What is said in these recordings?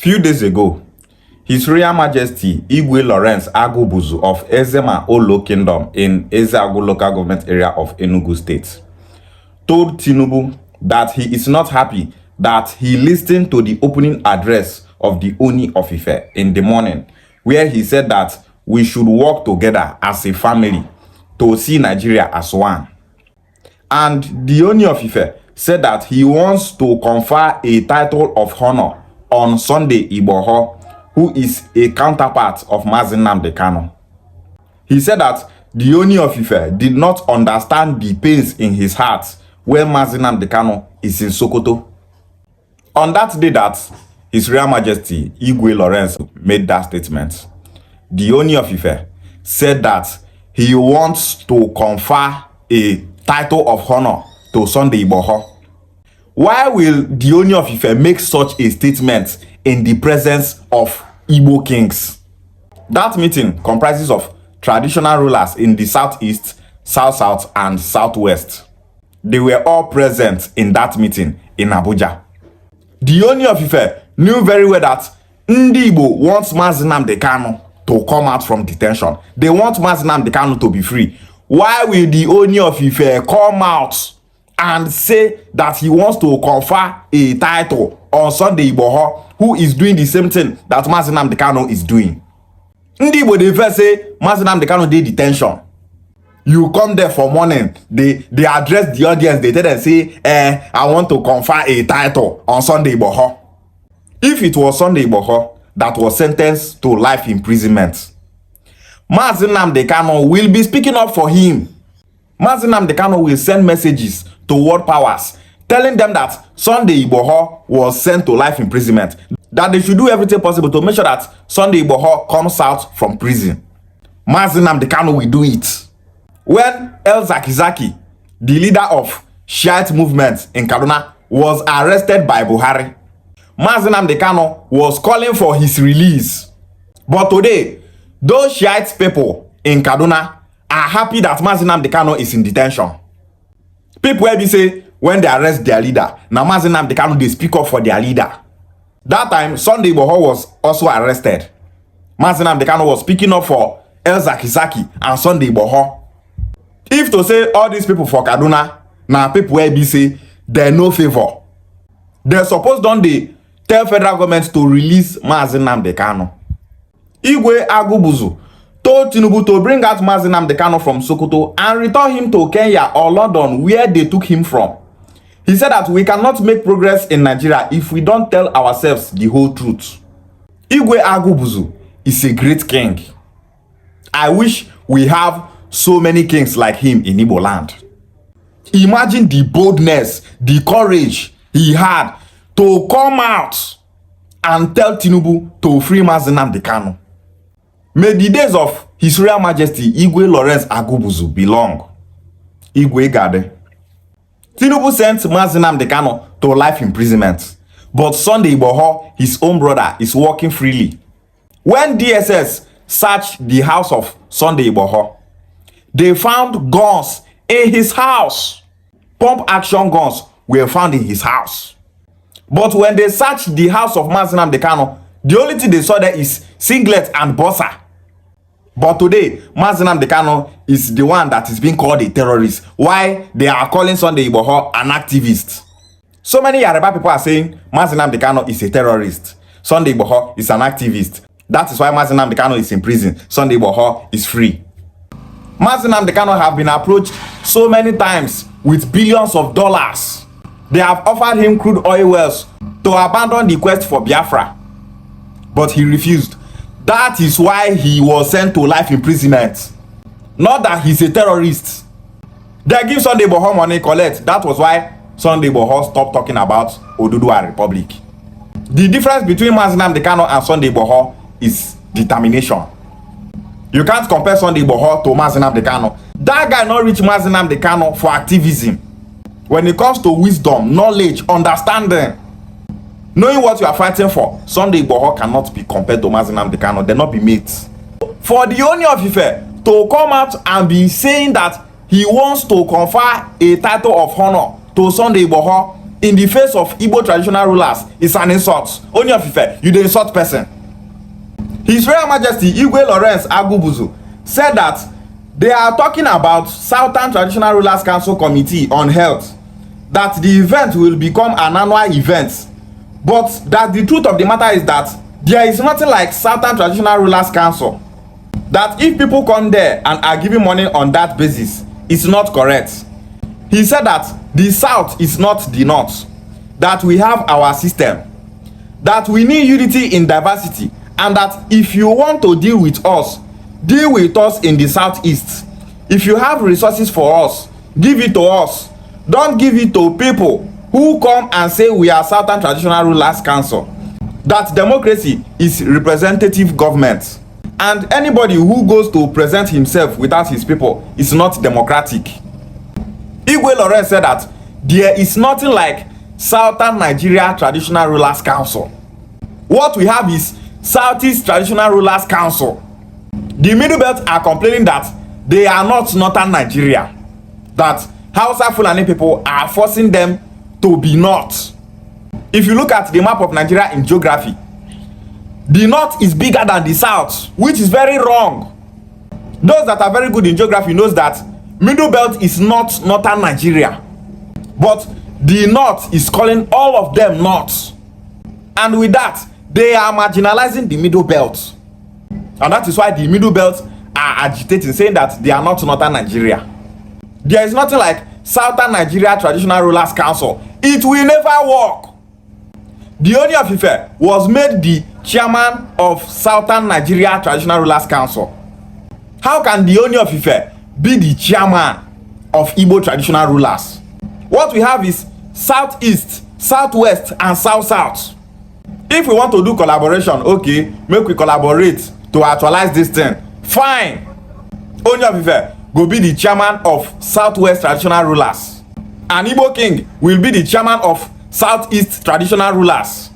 Few days ago, His Royal Majesty Igwe Lawrence Agubuzu of Ezema Olo Kingdom in Ezeagu local government area of Enugu State told Tinubu that he is not happy that he listened to the opening address of the Oni of Ife in the morning, where he said that we should work together as a family to see Nigeria as one. And the Oni of Ife said that he wants to confer a title of honor on Sunday Igboho, who is a counterpart of Mazi Nnamdi Kanu. He said that the Oni of Ife did not understand the pains in his heart when Mazi Nnamdi Kanu is in Sokoto. On that day that His Royal Majesty Igwe Lawrence made that statement, the Oni of Ife said that he wants to confer a title of honor to Sunday Igboho. Why will the Oni of Ife make such a statement in the presence of Igbo kings? That meeting comprises of traditional rulers in the southeast, south-south, and southwest. They were all present in that meeting in Abuja. The Oni of Ife knew very well that Ndi Igbo wants Mazi Nnamdi Kanu to come out from detention. They want Mazi Nnamdi Kanu to be free. Why will the Oni of Ife come out and say that he wants to confer a title on Sunday Igboho, who is doing the same thing that Mazi Nnamdi Kanu is doing? Ndi Igbo, they first say Mazi Nnamdi Kanu did detention. You come there for morning, they address the audience, they tell them, say, I want to confer a title on Sunday Igboho. If it was Sunday Igboho that was sentenced to life imprisonment, Mazi Nnamdi Kanu will be speaking up for him. Mazi Nnamdi Kanu will send messages to world powers telling them that Sunday Igboho was sent to life imprisonment, that they should do everything possible to make sure that Sunday Igboho comes out from prison. Mazi Nnamdi Kanu will do it. When Ezeagu, the leader of Shiite movement in Kaduna, was arrested by Buhari, Mazi Nnamdi Kanu was calling for his release. But today, those Shiite people in Kaduna are happy that Mazi Nnamdi Kanu is in detention. People will be say when they arrest their leader, now Mazi Nnamdi Kanu they speak up for their leader. That time, Sunday Igboho was also arrested. Mazi Nnamdi Kanu was speaking up for Ezeagu and Sunday Igboho. If to say all these people for Kaduna, now people will be say they no favor. They suppose don't they tell federal government to release Mazi Nnamdi Kanu. Igwe Agubuzu told Tinubu to bring out Mazi Nnamdi Kanu from Sokoto and return him to Kenya or London, where they took him from. He said that we cannot make progress in Nigeria if we don't tell ourselves the whole truth. Igwe Agubuzu is a great king. I wish we have so many kings like him in Igbo land. Imagine the boldness, the courage he had to come out and tell Tinubu to free Mazi Nnamdi Kanu. May the days of His Royal Majesty Igwe Lawrence Agubuzu belong. Igwe Gade. Tinubu sent Mazi Nnamdi Kanu to life imprisonment, but Sunday Igboho, his own brother, is walking freely. When DSS searched the house of Sunday Igboho, they found guns in his house. Pump action guns were found in his house. But when they searched the house of Mazi Nnamdi Kanu, the only thing they saw there is singlet and boxer. But today, Mazi Nnamdi Kanu is the one that is being called a terrorist. Why they are calling Sunday Igboho an activist? So many Yoruba people are saying Mazi Nnamdi Kanu is a terrorist. Sunday Igboho is an activist. That is why Mazi Nnamdi Kanu is in prison. Sunday Igboho is free. Mazi Nnamdi Kanu have been approached so many times with billions of dollars. They have offered him crude oil wells to abandon the quest for Biafra, but he refused. That is why he was sent to life imprisonment. Not that he's a terrorist. They give Sunday Igboho money collect. That was why Sunday Igboho stopped talking about Oduduwa Republic. The difference between Mazi Nnamdi Kanu and Sunday Igboho is determination. You can't compare Sunday Igboho to Mazi Nnamdi Kanu. That guy not reach Mazi Nnamdi Kanu for activism. When it comes to wisdom, knowledge, understanding, knowing what you are fighting for, Sunday Igboho cannot be compared to Mazi Nnamdi Kanu. They not be mates. For the Oni of Ife to come out and be saying that he wants to confer a title of honor to Sunday Igboho, in the face of Igbo traditional rulers is an insult. Only of Ife, you the insult person. His Royal Majesty Igwe Lawrence Agubuzu said that they are talking about Southern Traditional Rulers Council Committee on Health, that the event will become an annual event, but that the truth of the matter is that there is nothing like Southern Traditional Rulers Council. That if people come there and are giving money on that basis, it's not correct. He said that the South is not the North, that we have our system, that we need unity in diversity, and that if you want to deal with us in the Southeast. If you have resources for us, give it to us. Don't give it to people who come and say we are Southern Traditional Rulers Council. That democracy is representative government, and anybody who goes to present himself without his people is not democratic. Igwe Lawrence said that there is nothing like Southern Nigeria Traditional Rulers Council. What we have is Southeast Traditional Rulers Council. The Middle Belt are complaining that they are not Northern Nigeria, that Hausa Fulani people are forcing them to be North. If you look at the map of Nigeria in geography, the North is bigger than the South, which is very wrong. Those that are very good in geography knows that Middle Belt is not Northern Nigeria, but the North is calling all of them North, and with that they are marginalizing the Middle Belt, and that is why the Middle Belt are agitating, saying that they are not Northern Nigeria. There is nothing like Southern Nigeria Traditional Rulers Council. It will never work. The Oni of Ife was made the chairman of Southern Nigeria Traditional Rulers Council. How can the Oni of Ife be the chairman of Igbo traditional rulers? What we have is Southeast, Southwest, and South-South. If we want to do collaboration, okay, make we collaborate to actualize this thing. Fine. Oni of Ife go be the chairman of Southwest Traditional Rulers, and Igbo king will be the chairman of Southeast Traditional Rulers.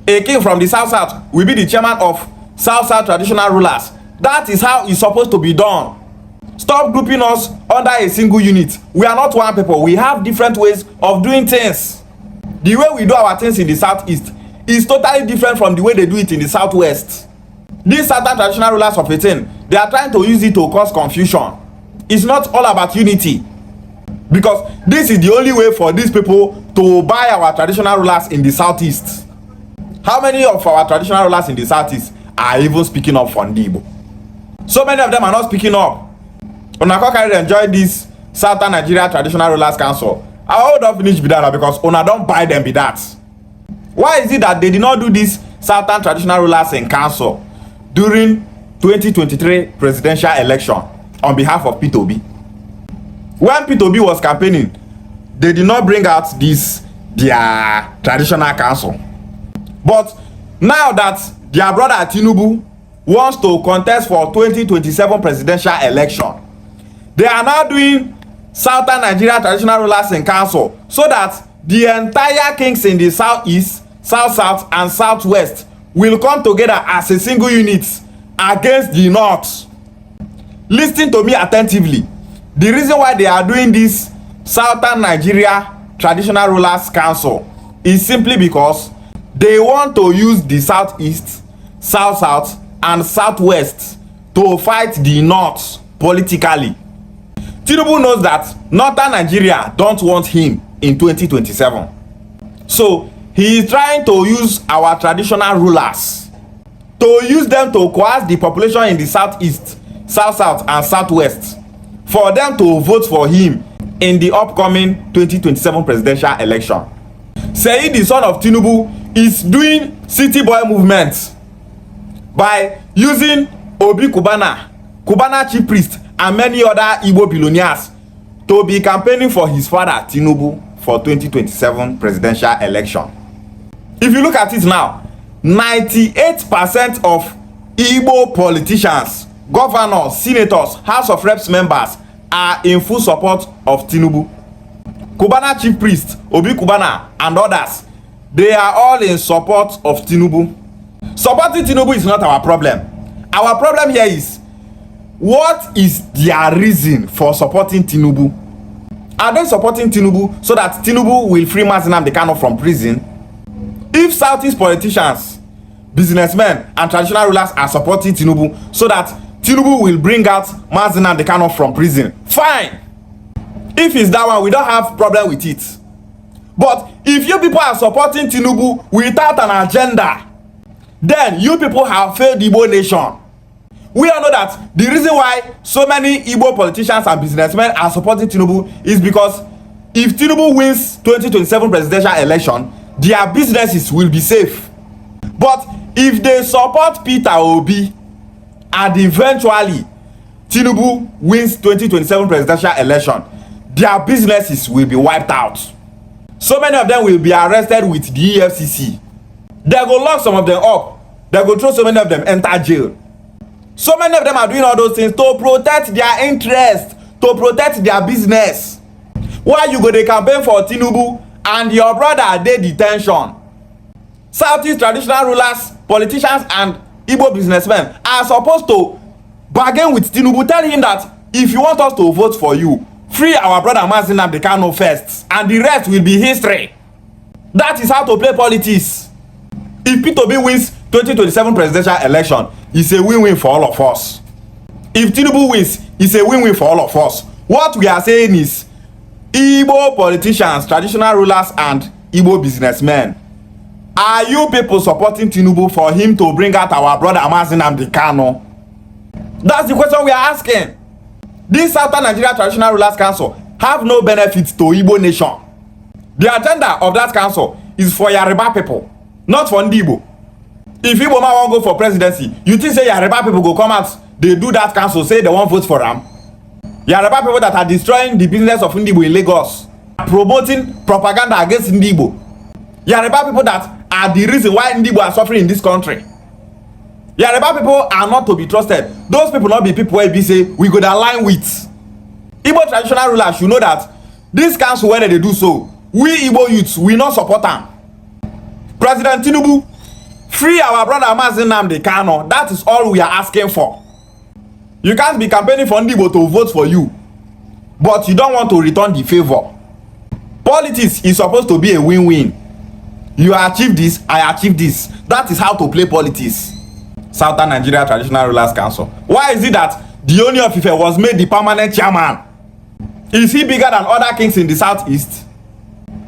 A king from the South-South will be the chairman of South-South Traditional Rulers. That is how it's supposed to be done. Stop grouping us under a single unit. We are not one people. We have different ways of doing things. The way we do our things in the Southeast is totally different from the way they do it in the Southwest. These Southern Traditional Rulers of a thing, they are trying to use it to cause confusion. It's not all about unity, because this is the only way for these people to buy our traditional rulers in the Southeast. How many of our traditional rulers in the Southeast are even speaking up for Igbo? So many of them are not speaking up. Una can enjoy this Southern Nigeria Traditional Rulers Council. I hold up finish be that because una don't buy them be that. Why is it that they did not do this Southern Traditional Rulers in Council during 2023 presidential election on behalf of IPOB? When IPOB was campaigning, they did not bring out this their traditional council. But now that their brother Tinubu wants to contest for 2027 presidential election, they are now doing Southern Nigeria Traditional Rulers in Council, so that the entire kings in the Southeast, South-South, and Southwest will come together as a single unit against the North. Listen to me attentively. The reason why they are doing this Southern Nigeria Traditional Rulers Council is simply because they want to use the Southeast, South-South, and Southwest to fight the North politically. Tinubu knows that Northern Nigeria don't want him in 2027. So he is trying to use our traditional rulers, to use them to coerce the population in the Southeast, South-South, and Southwest for them to vote for him in the upcoming 2027 presidential election. Saying the son of Tinubu is doing city boy movement by using Obi Kubana chief priest, and many other Igbo billionaires to be campaigning for his father Tinubu for 2027 presidential election. If you look at it now, 98% of Igbo politicians, governors, senators, House of Reps members are in full support of Tinubu. Kubana chief priest, Obi Kubana, and others, they are all in support of Tinubu. Supporting Tinubu is not our problem. Our problem here is, what is their reason for supporting Tinubu? Are they supporting Tinubu so that Tinubu will free Mazi Nnamdi Kanu from prison? If Southeast politicians, businessmen, and traditional rulers are supporting Tinubu so that Tinubu will bring out Mazi Nnamdi Kanu from prison, fine. If it's that one, we don't have problem with it. But if you people are supporting Tinubu without an agenda, then you people have failed the Igbo nation. We all know that the reason why so many Igbo politicians and businessmen are supporting Tinubu is because if Tinubu wins 2027 presidential election, their businesses will be safe. But if they support Peter Obi and eventually Tinubu wins 2027 presidential election, their businesses will be wiped out. So many of them will be arrested with the EFCC. They go lock some of them up. They go throw so many of them enter jail. So many of them are doing all those things to protect their interest, to protect their business. Why you go dey campaign for Tinubu and your brother dey detention? Southeast traditional rulers, politicians, and Igbo businessmen are supposed to bargain with Tinubu, tell him that if you want us to vote for you, free our brother Mazi Nnamdi Kanu first, and the rest will be history. That is how to play politics. If Peter Obi wins 2027 presidential election, it's a win-win for all of us. If Tinubu wins, it's a win-win for all of us. What we are saying is, Igbo politicians, traditional rulers, and Igbo businessmen, are you people supporting Tinubu for him to bring out our brother Mazi Nnamdi Kanu? That's the question we are asking. This Southern Nigeria Traditional Rulers Council have no benefits to Igbo nation. The agenda of that council is for Yoruba people, not for Igbo. If Igbo man won't go for presidency, you think say Yoruba people go come out, they do that council, say they won't vote for them? Yoruba people that are destroying the business of Igbo in Lagos, promoting propaganda against Igbo. Yoruba people that are the reason why Igbo are suffering in this country. Yoruba people are not to be trusted. Those people not be people where we say we go align with. Igbo traditional rulers should know that this council, when they do so, we Igbo youths will not support them. President Tinubu, free our brother Mazi Nnamdi Kanu. That is all we are asking for. You can't be campaigning for Igbo to vote for you, but you don't want to return the favor. Politics is supposed to be a win-win. You achieve this, I achieve this. That is how to play politics. Southern Nigeria Traditional Rulers Council. Why is it that the Oni of Ife was made the permanent chairman? Is he bigger than other kings in the southeast?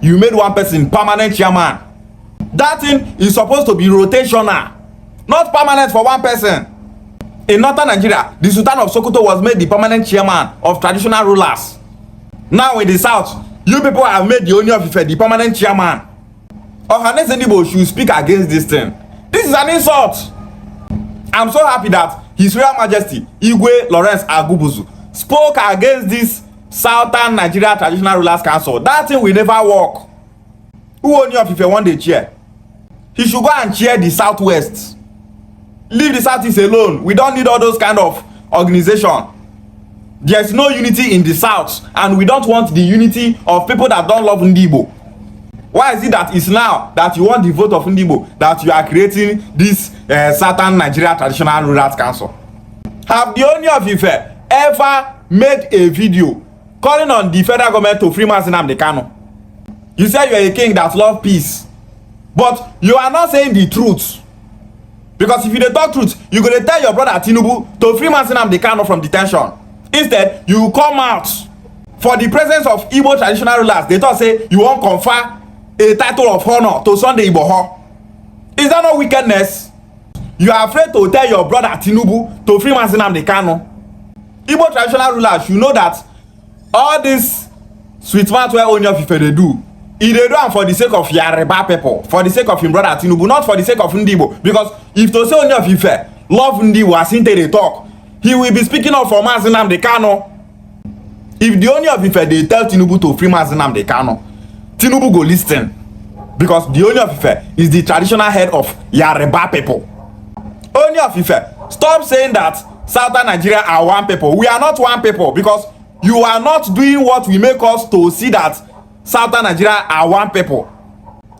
You made one person permanent chairman. That thing is supposed to be rotational, not permanent for one person. In northern Nigeria, the Sultan of Sokoto was made the permanent chairman of traditional rulers. Now in the south, you people have made the Oni of Ife the permanent chairman. Ohanes Igbo should speak against this thing. This is an insult. I'm so happy that His Royal Majesty Igwe Lawrence Agubuzu spoke against this Southern Nigeria Traditional Rulers Council. That thing will never work. Who only of if you want the chair? He should go and chair the Southwest. Leave the Southeast alone. We don't need all those kind of organization. There's no unity in the South, and we don't want the unity of people that don't love Igbo. Why is it that it's now that you want the vote of Igbo that you are creating this Southern Nigeria Traditional Rulers Council? Have the Oni of Ife ever made a video calling on the federal government to free Mazi Nnamdi Kanu? You say you are a king that loves peace, but you are not saying the truth. Because if you dey talk truth, you go dey tell your brother Tinubu to free Mazi Nnamdi Kanu from detention. Instead, you come out for the presence of Igbo traditional rulers. They talk say you won't confer a title of honor to Sunday Igboho. Is that not wickedness? You are afraid to tell your brother Tinubu to free Mazi Nnamdi Kanu. Igbo traditional rulers, you know that all this sweet mouth where Oni of Ife they do, they do am for the sake of Yoruba people, for the sake of him brother Tinubu, not for the sake of Igbo. Because if to say Oni of Ife love Igbo as they talk, he will be speaking up for Mazi Nnamdi Kanu. If the Oni of Ife they tell Tinubu to free Mazi Nnamdi Kanu, Tinubu go listen, because the Oni of Ife is the traditional head of Yoruba people. Oni of Ife, stop saying that Southern Nigeria are one people. We are not one people, because you are not doing what we make us to see that Southern Nigeria are one people.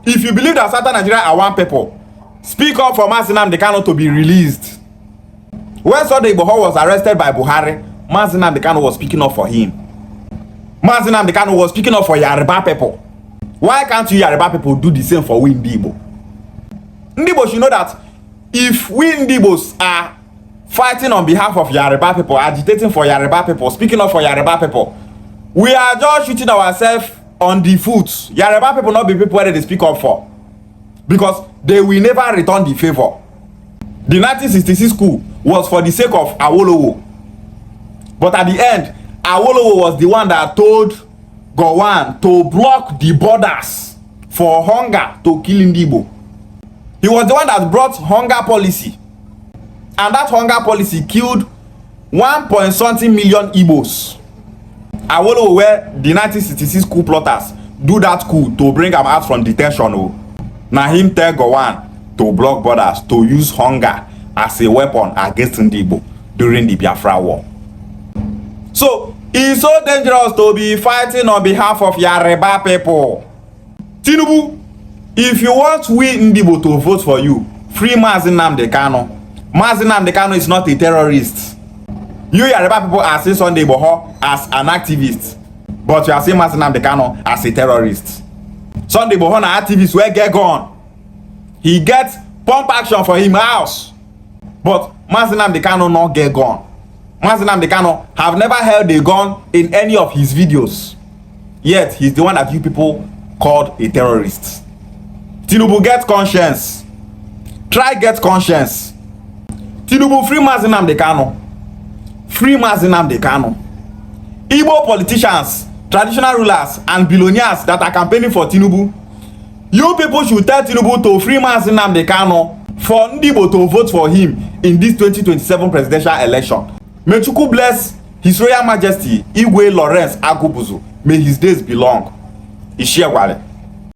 If you believe that Southern Nigeria are one people, speak up for Mazi Nnamdi Kanu to be released. When Sunday Igboho was arrested by Buhari, Mazi Nnamdi Kanu was speaking up for him. Mazi Nnamdi Kanu was speaking up for Yoruba people. Why can't you Yoruba people do the same for we Igbo? Igbo should know that if we Igbos are fighting on behalf of Yoruba people, agitating for Yoruba people, speaking up for Yoruba people, we are just shooting ourselves on the foot. Yoruba people not be people where they speak up for, because they will never return the favor. The 1966 coup was for the sake of Awolowo, but at the end, Awolowo was the one that told Gowon to block the borders for hunger to kill Igbo. He was the one that brought hunger policy, and that hunger policy killed 1.something million Igbos. Awolowo, where the 1966 coup plotters do that coup to bring them out from detention. Now him tell Gowon to block borders, to use hunger as a weapon against Igbo during the Biafra war. So it's so dangerous to be fighting on behalf of Yoruba people. Tinubu, if you want we Igbo to vote for you, free Mazi Nnamdi Kanu. Mazi Nnamdi Kanu is not a terrorist. You Yoruba people are seeing Sunday Igboho as an activist, but you are seeing Mazi Nnamdi Kanu as a terrorist. Sunday Igboho na activist wey get gun. He gets pump action for him house, but Mazi Nnamdi Kanu no get gun. Mazi Nnamdi Kanu have never held a gun in any of his videos, yet he's the one that you people called a terrorist. Tinubu, get conscience. Try get conscience. Tinubu, free Mazi Nnamdi Kanu. Free Mazi Nnamdi Kanu. Igbo politicians, traditional rulers, and billionaires that are campaigning for Tinubu, you people should tell Tinubu to free Mazi Nnamdi Kanu for Igbo to vote for him in this 2027 presidential election. May Chukwu bless His Royal Majesty Igwe Lawrence Agubuzu. May his days be long. Ishiagwale.